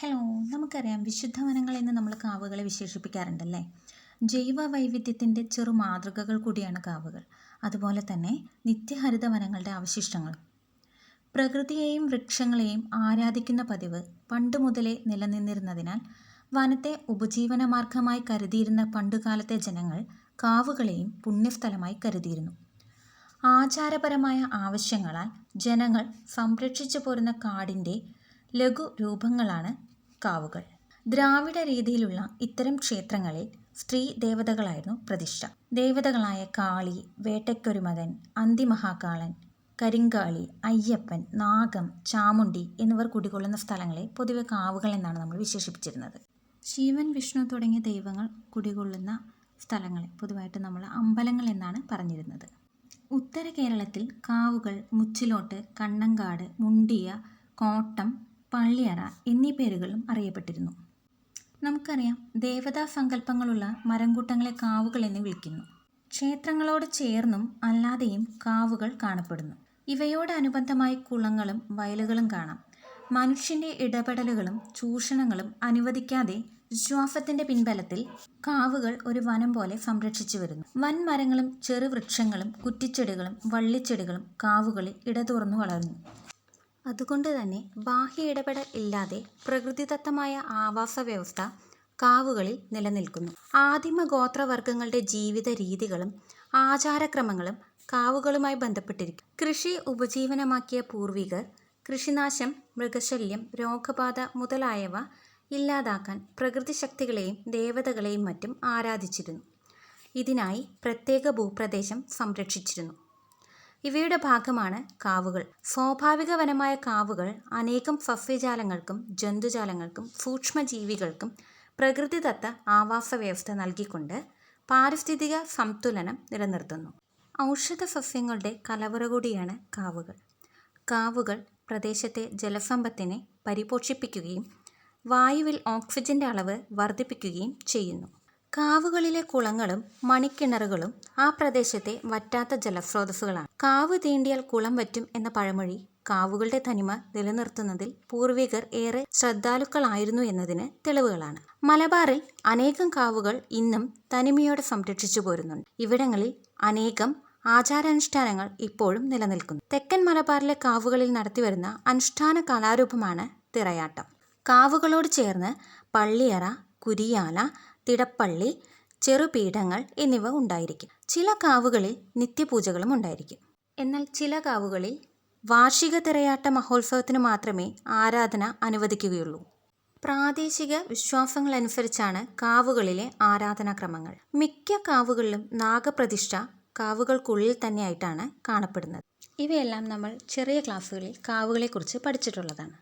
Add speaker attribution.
Speaker 1: Hello, നമുക്കറിയാം വിശുദ്ധ വനങ്ങൾ എന്ന് നമ്മൾ കാവുകളെ വിശേഷിപ്പിക്കാറുണ്ടല്ലേ. ജൈവ വൈവിധ്യത്തിൻ്റെ ചെറു മാതൃകകൾ കൂടിയാണ് കാവുകൾ. അതുപോലെ തന്നെ നിത്യഹരിത വനങ്ങളുടെ അവശിഷ്ടങ്ങളും. പ്രകൃതിയെയും വൃക്ഷങ്ങളെയും ആരാധിക്കുന്ന പതിവ് പണ്ട് മുതലേ നിലനിന്നിരുന്നതിനാൽ വനത്തെ ഉപജീവനമാർഗമായി കരുതിയിരുന്ന പണ്ടുകാലത്തെ ജനങ്ങൾ കാവുകളെയും പുണ്യസ്ഥലമായി കരുതിയിരുന്നു. ആചാരപരമായ ആവശ്യങ്ങളാൽ ജനങ്ങൾ സംരക്ഷിച്ചു പോരുന്ന കാടിൻ്റെ ലഘു രൂപങ്ങളാണ് കാവുകൾ. ദ്രാവിഡ രീതിയിലുള്ള ഇത്തരം ക്ഷേത്രങ്ങളിൽ സ്ത്രീ ദേവതകളായിരുന്നു പ്രതിഷ്ഠ. ദേവതകളായ കാളി, വേട്ടയ്ക്കൊരുമകൻ, അന്തിമഹാകാളൻ, കരിങ്കാളി, അയ്യപ്പൻ, നാഗം, ചാമുണ്ഡി എന്നിവർ കുടികൊള്ളുന്ന സ്ഥലങ്ങളെ പൊതുവെ കാവുകൾ എന്നാണ് നമ്മൾ വിശേഷിപ്പിച്ചിരുന്നത്. ശിവൻ, വിഷ്ണു തുടങ്ങിയ ദൈവങ്ങൾ കുടികൊള്ളുന്ന സ്ഥലങ്ങളെ പൊതുവായിട്ട് നമ്മൾ അമ്പലങ്ങൾ എന്നാണ് പറഞ്ഞിരുന്നത്. ഉത്തര കേരളത്തിൽ കാവുകൾ മുച്ചിലോട്ട്, കണ്ണങ്കാട്, മുണ്ടിയ, കോട്ടം, പള്ളിയറ എന്നീ പേരുകളിലും അറിയപ്പെട്ടിരുന്നു. നമുക്കറിയാം, ദേവതാ സങ്കല്പങ്ങളുള്ള മരംകൂട്ടങ്ങളെ കാവുകൾ എന്ന് വിളിക്കുന്നു. ക്ഷേത്രങ്ങളോട് ചേർന്നും അല്ലാതെയും കാവുകൾ കാണപ്പെടുന്നു. ഇവയോടനുബന്ധമായി കുളങ്ങളും വയലുകളും കാണാം. മനുഷ്യൻ്റെ ഇടപെടലുകളും ചൂഷണങ്ങളും അനുവദിക്കാതെ വിശ്വാസത്തിൻ്റെ പിൻബലത്തിൽ കാവുകൾ ഒരു വനം പോലെ സംരക്ഷിച്ചു വരുന്നു. വൻമരങ്ങളും ചെറുവൃക്ഷങ്ങളും കുറ്റിച്ചെടികളും വള്ളിച്ചെടികളും കാവുകളിൽ ഇടതൂർന്നു വളർന്നു. അതുകൊണ്ട് തന്നെ ബാഹ്യ ഇടപെടൽ ഇല്ലാതെ പ്രകൃതിദത്തമായ ആവാസ വ്യവസ്ഥ കാവുകളിൽ നിലനിൽക്കുന്നു. ആദിമ ഗോത്രവർഗങ്ങളുടെ ജീവിത രീതികളും ആചാരക്രമങ്ങളും കാവുകളുമായി ബന്ധപ്പെട്ടിരിക്കും. കൃഷി ഉപജീവനമാക്കിയ പൂർവികർ കൃഷിനാശം, മൃഗശല്യം, രോഗബാധ മുതലായവ ഇല്ലാതാക്കാൻ പ്രകൃതിശക്തികളെയും ദേവതകളെയും മറ്റും ആരാധിച്ചിരുന്നു. ഇതിനായി പ്രത്യേക ഭൂപ്രദേശം സംരക്ഷിച്ചിരുന്നു. ഇവയുടെ ഭാഗമാണ് കാവുകൾ. സ്വാഭാവിക വനമായ കാവുകൾ അനേകം സസ്യജാലങ്ങൾക്കും ജന്തുജാലങ്ങൾക്കും സൂക്ഷ്മജീവികൾക്കും പ്രകൃതിദത്ത ആവാസ വ്യവസ്ഥ നൽകിക്കൊണ്ട് പാരിസ്ഥിതിക സന്തുലനം നിലനിർത്തുന്നു. ഔഷധ സസ്യങ്ങളുടെ കലവറ കൂടിയാണ് കാവുകൾ. കാവുകൾ പ്രദേശത്തെ ജലസമ്പത്തിനെ പരിപോഷിപ്പിക്കുകയും വായുവിൽ ഓക്സിജന്റെ അളവ് വർദ്ധിപ്പിക്കുകയും ചെയ്യുന്നു. കാവുകളിലെ കുളങ്ങളും മണിക്കിണറുകളും ആ പ്രദേശത്തെ വറ്റാത്ത ജലസ്രോതസ്സുകളാണ്. കാവ് തീണ്ടിയാൽ കുളം വറ്റും എന്ന പഴമൊഴി കാവുകളുടെ തനിമ നിലനിർത്തുന്നതിൽ പൂർവികർ ഏറെ ശ്രദ്ധാലുക്കളായിരുന്നു എന്നതിന് തെളിവുകളാണ്. മലബാറിൽ അനേകം കാവുകൾ ഇന്നും തനിമയോടെ സംരക്ഷിച്ചു പോരുന്നുണ്ട്. ഇവിടങ്ങളിൽ അനേകം ആചാരാനുഷ്ഠാനങ്ങൾ ഇപ്പോഴും നിലനിൽക്കുന്നു. തെക്കൻ മലബാറിലെ കാവുകളിൽ നടത്തിവരുന്ന അനുഷ്ഠാന കലാരൂപമാണ് തിറയാട്ടം. കാവുകളോട് ചേർന്ന് പള്ളിയറ, കുരിയാല, തിടപ്പള്ളി, ചെറുപീഠങ്ങൾ എന്നിവ ഉണ്ടായിരിക്കും. ചില കാവുകളിൽ നിത്യപൂജകളും ഉണ്ടായിരിക്കും. എന്നാൽ ചില കാവുകളിൽ വാർഷിക തിറയാട്ട മഹോത്സവത്തിന് മാത്രമേ ആരാധന അനുവദിക്കുകയുള്ളൂ. പ്രാദേശിക വിശ്വാസങ്ങളനുസരിച്ചാണ് കാവുകളിലെ ആരാധനാക്രമങ്ങൾ. മിക്ക കാവുകളിലും നാഗപ്രതിഷ്ഠ കാവുകൾക്കുള്ളിൽ തന്നെയായിട്ടാണ് കാണപ്പെടുന്നത്. ഇവയെല്ലാം നമ്മൾ ചെറിയ ക്ലാസ്സുകളിൽ കാവുകളെക്കുറിച്ച് പഠിച്ചിട്ടുള്ളതാണ്.